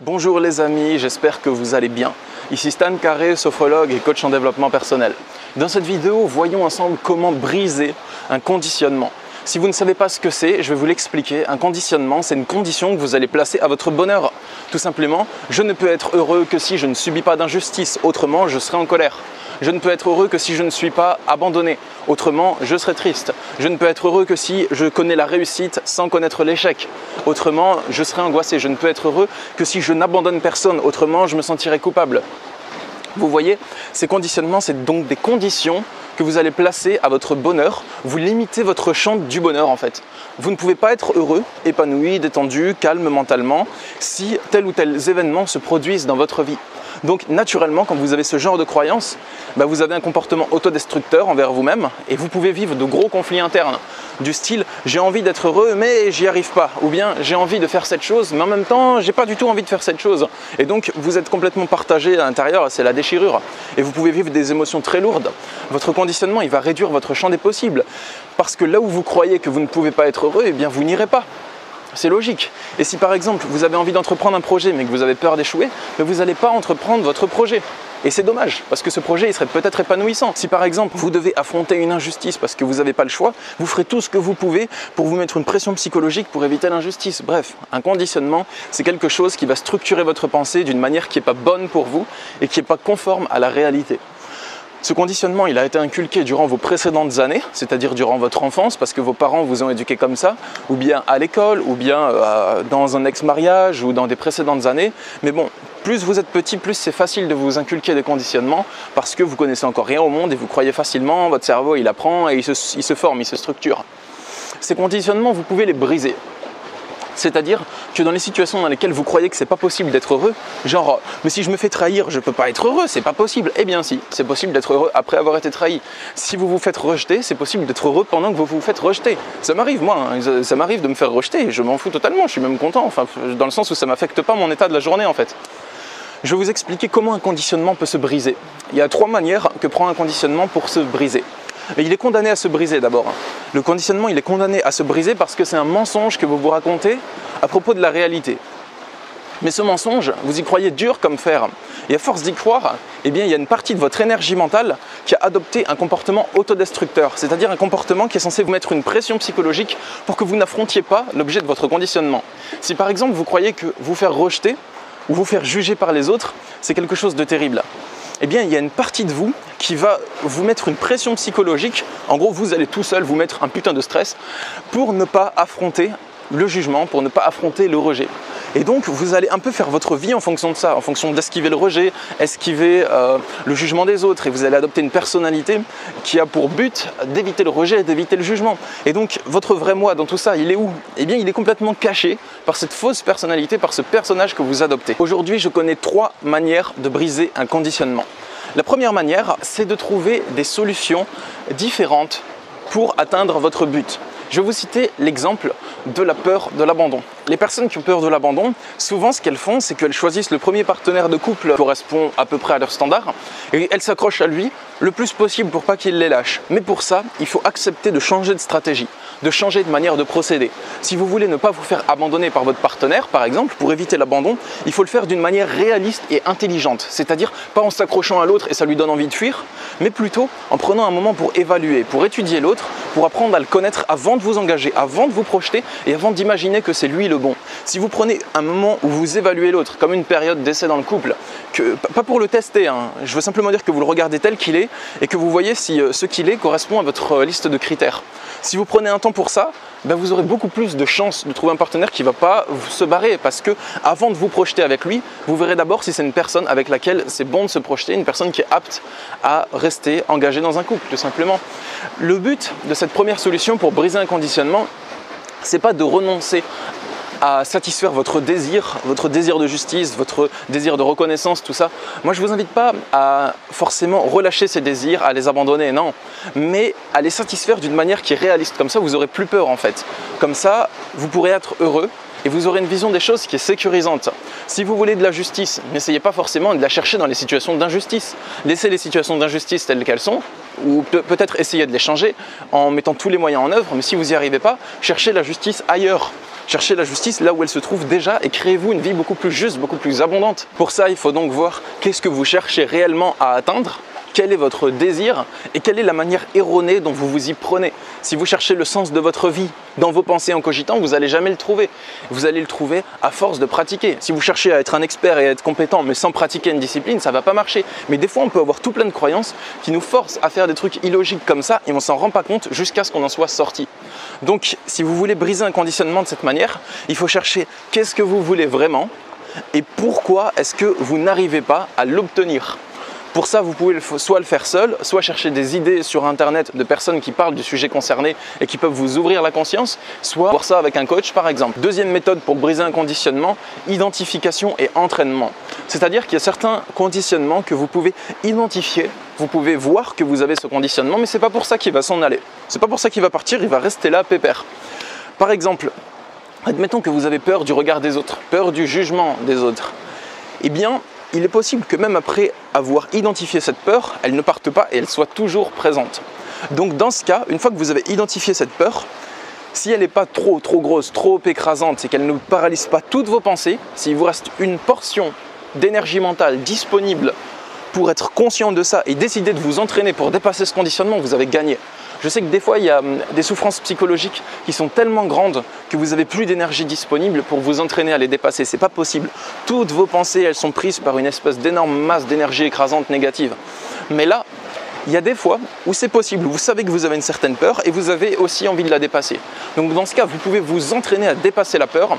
Bonjour les amis, j'espère que vous allez bien. Ici Stan Carré, sophrologue et coach en développement personnel. Dans cette vidéo, voyons ensemble comment briser un conditionnement. Si vous ne savez pas ce que c'est, je vais vous l'expliquer. Un conditionnement, c'est une condition que vous allez placer à votre bonheur. Tout simplement, je ne peux être heureux que si je ne subis pas d'injustice, autrement je serai en colère. Je ne peux être heureux que si je ne suis pas abandonné, autrement je serai triste. Je ne peux être heureux que si je connais la réussite sans connaître l'échec, autrement je serai angoissé. Je ne peux être heureux que si je n'abandonne personne, autrement je me sentirai coupable. Vous voyez, ces conditionnements, c'est donc des conditions que vous allez placer à votre bonheur. Vous limitez votre champ du bonheur en fait. Vous ne pouvez pas être heureux, épanoui, détendu, calme mentalement si tel ou tel événement se produisent dans votre vie. Donc naturellement, quand vous avez ce genre de croyance, vous avez un comportement autodestructeur envers vous-même et vous pouvez vivre de gros conflits internes du style « j'ai envie d'être heureux mais j'y arrive pas » ou bien « j'ai envie de faire cette chose mais en même temps j'ai pas du tout envie de faire cette chose » et donc vous êtes complètement partagé à l'intérieur, c'est la déchirure et vous pouvez vivre des émotions très lourdes. Votre conditionnement, il va réduire votre champ des possibles parce que là où vous croyez que vous ne pouvez pas être heureux, eh bien vous n'irez pas. C'est logique. Et si par exemple vous avez envie d'entreprendre un projet mais que vous avez peur d'échouer, vous n'allez pas entreprendre votre projet. Et c'est dommage, parce que ce projet il serait peut-être épanouissant. Si par exemple vous devez affronter une injustice parce que vous n'avez pas le choix, vous ferez tout ce que vous pouvez pour vous mettre une pression psychologique pour éviter l'injustice. Bref, un conditionnement, c'est quelque chose qui va structurer votre pensée d'une manière qui n'est pas bonne pour vous et qui n'est pas conforme à la réalité. Ce conditionnement, il a été inculqué durant vos précédentes années, c'est-à-dire durant votre enfance, parce que vos parents vous ont éduqué comme ça, ou bien à l'école, ou bien dans un ex-mariage, ou dans des précédentes années. Mais bon, plus vous êtes petit, plus c'est facile de vous inculquer des conditionnements, parce que vous connaissez encore rien au monde et vous croyez facilement, votre cerveau il apprend et il se forme, il se structure. Ces conditionnements, vous pouvez les briser. C'est-à-dire que dans les situations dans lesquelles vous croyez que c'est pas possible d'être heureux, genre mais si je me fais trahir, je peux pas être heureux, c'est pas possible. Eh bien si, c'est possible d'être heureux après avoir été trahi. Si vous vous faites rejeter, c'est possible d'être heureux pendant que vous vous faites rejeter. Ça m'arrive moi, ça m'arrive de me faire rejeter, je m'en fous totalement, je suis même content, enfin dans le sens où ça m'affecte pas mon état de la journée en fait. Je vais vous expliquer comment un conditionnement peut se briser. Il y a 3 manières que prend un conditionnement pour se briser. Mais il est condamné à se briser d'abord. Le conditionnement, il est condamné à se briser parce que c'est un mensonge que vous vous racontez à propos de la réalité. Mais ce mensonge, vous y croyez dur comme fer. Et à force d'y croire, eh bien, il y a une partie de votre énergie mentale qui a adopté un comportement autodestructeur, c'est-à-dire un comportement qui est censé vous mettre une pression psychologique pour que vous n'affrontiez pas l'objet de votre conditionnement. Si par exemple vous croyez que vous faire rejeter ou vous faire juger par les autres, c'est quelque chose de terrible, eh bien, il y a une partie de vous qui va vous mettre une pression psychologique. En gros, vous allez tout seul vous mettre un putain de stress pour ne pas affronter le jugement, pour ne pas affronter le rejet. Et donc, vous allez un peu faire votre vie en fonction de ça, en fonction d'esquiver le rejet, esquiver le jugement des autres. Et vous allez adopter une personnalité qui a pour but d'éviter le rejet et d'éviter le jugement. Et donc, votre vrai moi dans tout ça, il est où? Eh bien, il est complètement caché par cette fausse personnalité, par ce personnage que vous adoptez. Aujourd'hui, je connais 3 manières de briser un conditionnement. La première manière, c'est de trouver des solutions différentes pour atteindre votre but. Je vais vous citer l'exemple de la peur de l'abandon. Les personnes qui ont peur de l'abandon, souvent ce qu'elles font, c'est qu'elles choisissent le premier partenaire de couple qui correspond à peu près à leurs standards et elles s'accrochent à lui le plus possible pour pas qu'il les lâche. Mais pour ça, il faut accepter de changer de stratégie, de changer de manière de procéder. Si vous voulez ne pas vous faire abandonner par votre partenaire, par exemple, pour éviter l'abandon, il faut le faire d'une manière réaliste et intelligente. C'est-à-dire pas en s'accrochant à l'autre et ça lui donne envie de fuir, mais plutôt en prenant un moment pour évaluer, pour étudier l'autre, pour apprendre à le connaître avant de vous engager, avant de vous projeter et avant d'imaginer que c'est lui le bon. Si vous prenez un moment où vous évaluez l'autre comme une période d'essai dans le couple, pas pour le tester, je veux simplement dire que vous le regardez tel qu'il est et que vous voyez si ce qu'il est correspond à votre liste de critères. Si vous prenez un temps pour ça, vous aurez beaucoup plus de chances de trouver un partenaire qui ne va pas se barrer parce que avant de vous projeter avec lui, vous verrez d'abord si c'est une personne avec laquelle c'est bon de se projeter, une personne qui est apte à rester engagée dans un couple, tout simplement. Le but de cette première solution pour briser un conditionnement, c'est pas de renoncer à satisfaire votre désir de justice, votre désir de reconnaissance, tout ça. Moi, je ne vous invite pas à forcément relâcher ces désirs, à les abandonner, non. Mais à les satisfaire d'une manière qui est réaliste. Comme ça, vous n'aurez plus peur en fait. Comme ça, vous pourrez être heureux et vous aurez une vision des choses qui est sécurisante. Si vous voulez de la justice, n'essayez pas forcément de la chercher dans les situations d'injustice. Laissez les situations d'injustice telles qu'elles sont, ou peut-être essayer de les changer en mettant tous les moyens en œuvre, mais si vous n'y arrivez pas, cherchez la justice ailleurs. Cherchez la justice là où elle se trouve déjà et créez-vous une vie beaucoup plus juste, beaucoup plus abondante. Pour ça, il faut donc voir qu'est-ce que vous cherchez réellement à atteindre, quel est votre désir et quelle est la manière erronée dont vous vous y prenez. Si vous cherchez le sens de votre vie dans vos pensées en cogitant, vous n'allez jamais le trouver. Vous allez le trouver à force de pratiquer. Si vous cherchez à être un expert et à être compétent mais sans pratiquer une discipline, ça ne va pas marcher. Mais des fois, on peut avoir tout plein de croyances qui nous forcent à faire des trucs illogiques comme ça et on ne s'en rend pas compte jusqu'à ce qu'on en soit sorti. Donc, si vous voulez briser un conditionnement de cette manière, il faut chercher qu'est-ce que vous voulez vraiment et pourquoi est-ce que vous n'arrivez pas à l'obtenir. Pour ça, vous pouvez soit le faire seul, soit chercher des idées sur Internet de personnes qui parlent du sujet concerné et qui peuvent vous ouvrir la conscience, soit voir ça avec un coach par exemple. Deuxième méthode pour briser un conditionnement, identification et entraînement. C'est-à-dire qu'il y a certains conditionnements que vous pouvez identifier, vous pouvez voir que vous avez ce conditionnement, mais ce n'est pas pour ça qu'il va s'en aller. Ce n'est pas pour ça qu'il va partir, il va rester là pépère. Par exemple, admettons que vous avez peur du regard des autres, peur du jugement des autres. Eh bien, il est possible que même après avoir identifié cette peur, elle ne parte pas et elle soit toujours présente. Donc dans ce cas, une fois que vous avez identifié cette peur, si elle n'est pas trop grosse, trop écrasante et qu'elle ne paralyse pas toutes vos pensées, s'il vous reste une portion d'énergie mentale disponible pour être conscient de ça et décider de vous entraîner pour dépasser ce conditionnement, vous avez gagné. Je sais que des fois, il y a des souffrances psychologiques qui sont tellement grandes que vous n'avez plus d'énergie disponible pour vous entraîner à les dépasser. Ce n'est pas possible. Toutes vos pensées, elles sont prises par une espèce d'énorme masse d'énergie écrasante négative. Mais là, il y a des fois où c'est possible. Vous savez que vous avez une certaine peur et vous avez aussi envie de la dépasser. Donc dans ce cas, vous pouvez vous entraîner à dépasser la peur.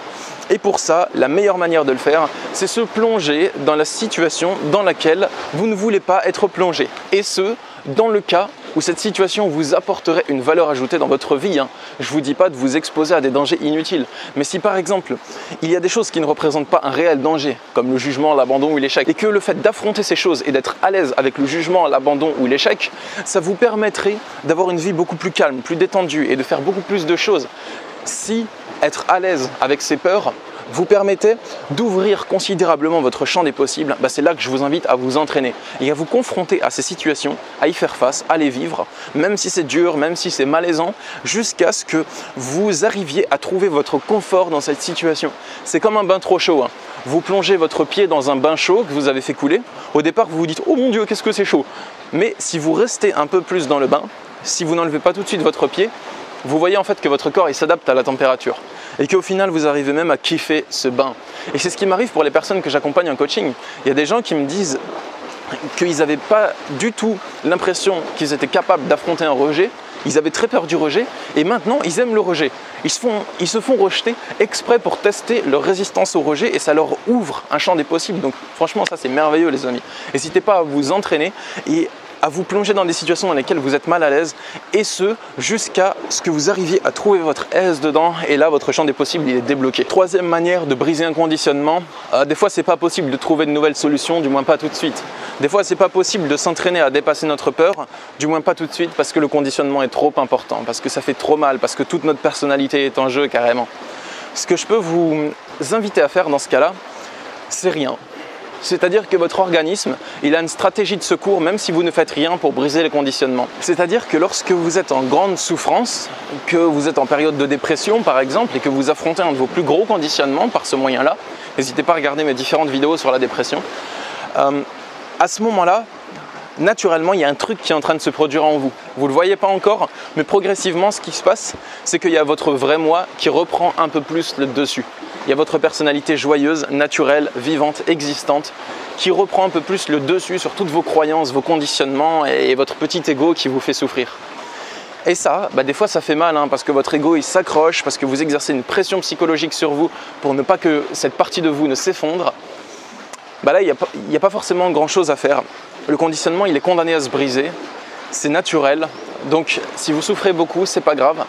Et pour ça, la meilleure manière de le faire, c'est se plonger dans la situation dans laquelle vous ne voulez pas être plongé. Et ce, dans le cas où cette situation vous apporterait une valeur ajoutée dans votre vie. Je ne vous dis pas de vous exposer à des dangers inutiles. Mais si par exemple, il y a des choses qui ne représentent pas un réel danger, comme le jugement, l'abandon ou l'échec, et que le fait d'affronter ces choses et d'être à l'aise avec le jugement, l'abandon ou l'échec, ça vous permettrait d'avoir une vie beaucoup plus calme, plus détendue et de faire beaucoup plus de choses. Si être à l'aise avec ces peurs vous permettez d'ouvrir considérablement votre champ des possibles, c'est là que je vous invite à vous entraîner et à vous confronter à ces situations, à y faire face, à les vivre, même si c'est dur, même si c'est malaisant, jusqu'à ce que vous arriviez à trouver votre confort dans cette situation. C'est comme un bain trop chaud. Vous plongez votre pied dans un bain chaud que vous avez fait couler. Au départ, vous vous dites « Oh mon Dieu, qu'est-ce que c'est chaud !» Mais si vous restez un peu plus dans le bain, si vous n'enlevez pas tout de suite votre pied, vous voyez en fait que votre corps il s'adapte à la température et qu'au final vous arrivez même à kiffer ce bain. Et c'est ce qui m'arrive pour les personnes que j'accompagne en coaching. Il y a des gens qui me disent qu'ils n'avaient pas du tout l'impression qu'ils étaient capables d'affronter un rejet. Ils avaient très peur du rejet et maintenant ils aiment le rejet. Ils se font rejeter exprès pour tester leur résistance au rejet et ça leur ouvre un champ des possibles. Donc franchement ça c'est merveilleux les amis. N'hésitez pas à vous entraîner et à vous plonger dans des situations dans lesquelles vous êtes mal à l'aise et ce, jusqu'à ce que vous arriviez à trouver votre aise dedans et là, votre champ des possibles, il est débloqué. Troisième manière de briser un conditionnement, des fois, c'est pas possible de trouver de nouvelles solutions, du moins pas tout de suite. Des fois, c'est pas possible de s'entraîner à dépasser notre peur, du moins pas tout de suite parce que le conditionnement est trop important, parce que ça fait trop mal, parce que toute notre personnalité est en jeu carrément. Ce que je peux vous inviter à faire dans ce cas-là, c'est rien. C'est-à-dire que votre organisme, il a une stratégie de secours même si vous ne faites rien pour briser les conditionnements. C'est-à-dire que lorsque vous êtes en grande souffrance, que vous êtes en période de dépression par exemple et que vous affrontez un de vos plus gros conditionnements par ce moyen-là, n'hésitez pas à regarder mes différentes vidéos sur la dépression, à ce moment-là, naturellement, il y a un truc qui est en train de se produire en vous. Vous ne le voyez pas encore, mais progressivement, ce qui se passe, c'est qu'il y a votre vrai moi qui reprend un peu plus le dessus. Il y a votre personnalité joyeuse, naturelle, vivante, existante, qui reprend un peu plus le dessus sur toutes vos croyances, vos conditionnements et votre petit ego qui vous fait souffrir. Et ça, des fois ça fait mal parce que votre ego il s'accroche, parce que vous exercez une pression psychologique sur vous pour ne pas que cette partie de vous ne s'effondre. Là, il n'y a pas forcément grand-chose à faire. Le conditionnement, il est condamné à se briser. C'est naturel. Donc, si vous souffrez beaucoup, c'est pas grave.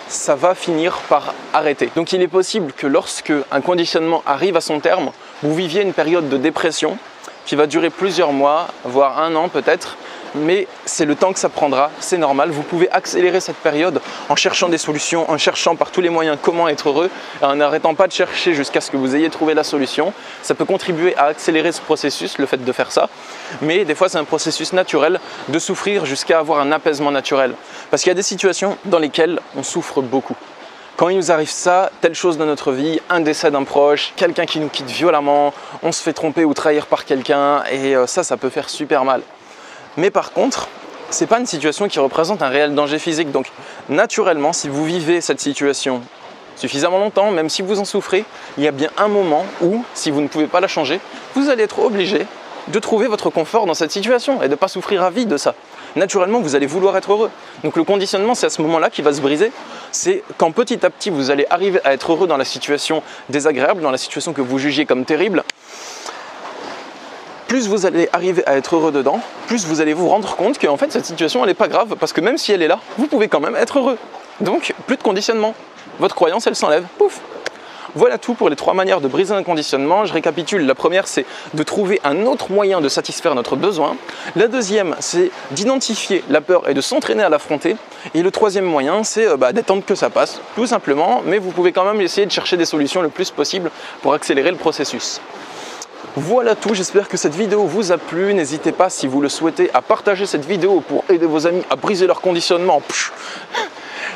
Ça va finir par arrêter. Donc, il est possible que lorsque un conditionnement arrive à son terme, vous viviez une période de dépression qui va durer plusieurs mois, voire un an peut-être. Mais c'est le temps que ça prendra, c'est normal. Vous pouvez accélérer cette période en cherchant des solutions, en cherchant par tous les moyens comment être heureux, et en n'arrêtant pas de chercher jusqu'à ce que vous ayez trouvé la solution. Ça peut contribuer à accélérer ce processus, le fait de faire ça. Mais des fois, c'est un processus naturel de souffrir jusqu'à avoir un apaisement naturel. Parce qu'il y a des situations dans lesquelles on souffre beaucoup. Quand il nous arrive ça, telle chose dans notre vie, un décès d'un proche, quelqu'un qui nous quitte violemment, on se fait tromper ou trahir par quelqu'un et ça peut faire super mal. Mais par contre, ce n'est pas une situation qui représente un réel danger physique. Donc naturellement, si vous vivez cette situation suffisamment longtemps, même si vous en souffrez, il y a bien un moment où, si vous ne pouvez pas la changer, vous allez être obligé de trouver votre confort dans cette situation et de ne pas souffrir à vie de ça. Naturellement, vous allez vouloir être heureux. Donc le conditionnement, c'est à ce moment-là qu'il va se briser. C'est quand petit à petit, vous allez arriver à être heureux dans la situation désagréable, dans la situation que vous jugiez comme terrible. Plus vous allez arriver à être heureux dedans, plus vous allez vous rendre compte qu'en fait, cette situation, elle n'est pas grave, parce que même si elle est là, vous pouvez quand même être heureux. Donc, plus de conditionnement. Votre croyance, elle s'enlève. Pouf! Voilà tout pour les 3 manières de briser un conditionnement. Je récapitule. La première, c'est de trouver un autre moyen de satisfaire notre besoin. La deuxième, c'est d'identifier la peur et de s'entraîner à l'affronter. Et le troisième moyen, c'est d'attendre que ça passe, tout simplement. Mais vous pouvez quand même essayer de chercher des solutions le plus possible pour accélérer le processus. Voilà tout, j'espère que cette vidéo vous a plu. N'hésitez pas, si vous le souhaitez, à partager cette vidéo pour aider vos amis à briser leur conditionnement.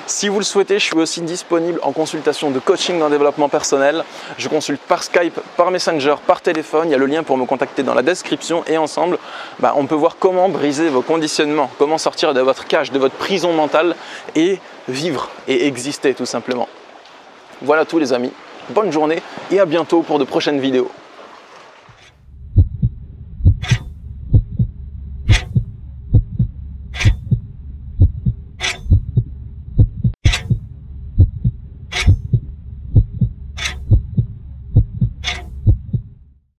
Si vous le souhaitez, je suis aussi disponible en consultation de coaching en développement personnel. Je consulte par Skype, par Messenger, par téléphone. Il y a le lien pour me contacter dans la description et ensemble, on peut voir comment briser vos conditionnements, comment sortir de votre cage, de votre prison mentale et vivre et exister tout simplement. Voilà tout les amis, bonne journée et à bientôt pour de prochaines vidéos.